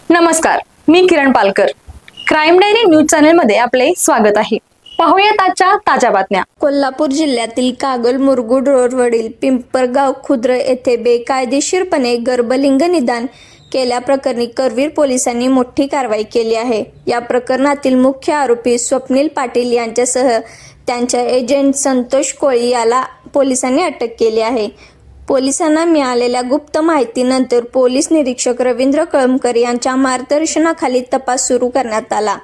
नमस्कार, मी किरण Palkar. Crime diary news चॅनलमध्ये आपले स्वागत आहे. पाहूयात आजच्या ताज्या बातम्या. कोल्हापूर जिल्ह्यातील कागल मुरगुड रोडवरील पिंपळगाव खुर्द येथे बेकायदेशीरपणे गर्भलिंग निदान केल्याप्रकरणी करवीर पोलिसांनी मोठी कारवाई केली आहे. या प्रकरणातील मुख्य आरोपी स्वप्नील पाटील यांच्यासह त्यांच्या एजंट संतोष कोळी याला पोलिसांनी अटक केली आहे. पोलिसांना मिळालेल्या गुप्त माहितीनंतर पोलीस निरीक्षक रवींद्र कळमकर यांच्या मार्गदर्शनाखाली तपास सुरू करण्यात आला.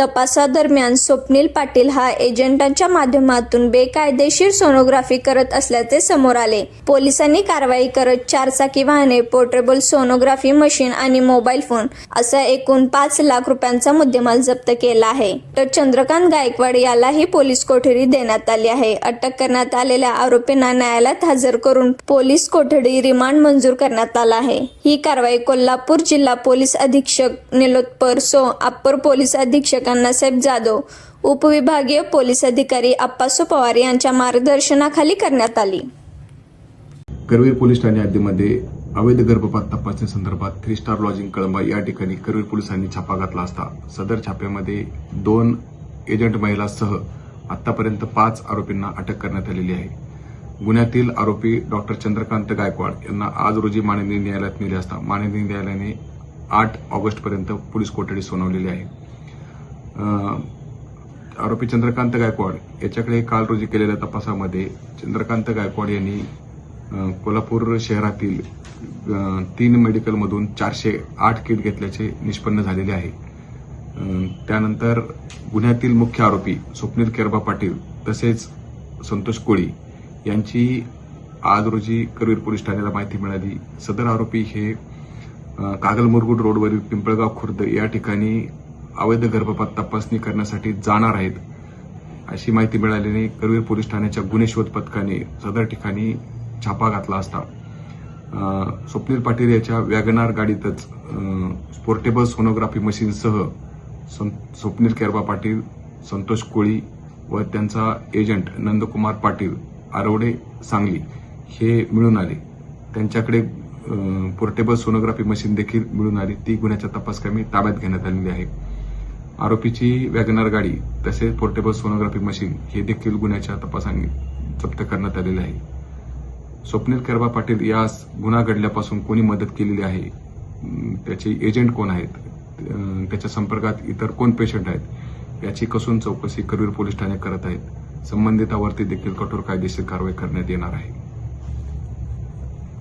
तपासादरम्यान स्वप्नील पाटील हा एजंटांच्या माध्यमातून बेकायदेशीर सोनोग्राफी करत असल्याचे समोर आले. पोलिसांनी कारवाई करत 4 चाकी वाहने, पोर्टेबल सोनोग्राफी मशीन आणि मोबाईल फोन असा एकूण 5 लाख रुपयांचा मुद्देमाल जप्त केला आहे. तर चंद्रकांत गायकवाड यालाही पोलीस कोठडी देण्यात आली आहे. अटक करण्यात आलेल्या आरोपींना न्यायालयात हजर करून पोलीस कोठडी रिमांड मंजूर करण्यात आला आहे. ही कारवाई कोल्हापूर जिल्हा पोलीस अधीक्षक निलोत्पर सो, अप्पर पोलीस अधीक्षक अण्णासाहेब जाधव, उपविभागीय पोलीस अधिकारी अप्पासो पवार यांच्या मार्गदर्शनाखाली करण्यात आली. करवीर पोलीस ठाणे हद्दीमध्ये अवैध गर्भपात तपासणी संदर्भात 3 स्टार लॉजिंग कळंबा या ठिकाणी करवीर पोलिसांनी छापा घातला असता सदर छाप्यामध्ये 2 एजंट महिलांसह आतापर्यंत 5 आरोपींना अटक करण्यात आलेली आहे. गुन्ह्यातील आरोपी डॉक्टर चंद्रकांत गायकवाड यांना आज रोजी माननीय न्यायालयात नेले असता माननीय न्यायालयाने 8 ऑगस्टपर्यंत पोलीस कोठडी सुनावलेली आहे. आरोपी चंद्रकांत गायकवाड याच्याकडे काल रोजी केलेल्या तपासामध्ये चंद्रकांत गायकवाड यांनी कोल्हापूर शहरातील 3 मेडिकलमधून 408 किट घेतल्याचे निष्पन्न झालेले आहे. त्यानंतर गुन्ह्यातील मुख्य आरोपी स्वप्नील केरबा पाटील तसेच संतोष कोळी यांची आज रोजी करवीर पोलीस ठाण्याला माहिती मिळाली. सदर आरोपी हे कागल मुरगुड रोडवरील पिंपळगाव खुर्द या ठिकाणी अवैध गर्भपात तपासणी करण्यासाठी जाणार आहेत अशी माहिती मिळाल्याने करवीर पोलीस ठाण्याच्या गुन्हे शोध पथकाने सदर ठिकाणी छापा घातला असता स्वप्नील पाटील याच्या वॅगनार गाडीतच पोर्टेबल सोनोग्राफी मशीनसह स्वप्नील केरबा पाटील, संतोष कोळी व त्यांचा एजंट नंदकुमार पाटील आरवडे सांगली हे मिळून आले. त्यांच्याकडे पोर्टेबल सोनोग्राफी मशीन देखील मिळून आली. ती गुन्ह्याच्या तपासकामी ताब्यात घेण्यात आलेली आहे. आरोपीची वॅगनार गाडी तसेच पोर्टेबल सोनोग्राफी मशीन हे देखील गुन्ह्याच्या तपासाने जप्त करण्यात आलेले आहे. स्वप्नील केरबा पाटील यास गुन्हा घडल्यापासून कोणी मदत केलेली आहे, त्याचे एजंट कोण आहेत, त्याच्या संपर्कात इतर कोण पेशंट आहेत याची कसून चौकशी करवीर पोलीस ठाणे करत आहेत. संबंधितावरती देखील कठोर कायदेशीर कारवाई करण्यात येणार आहे.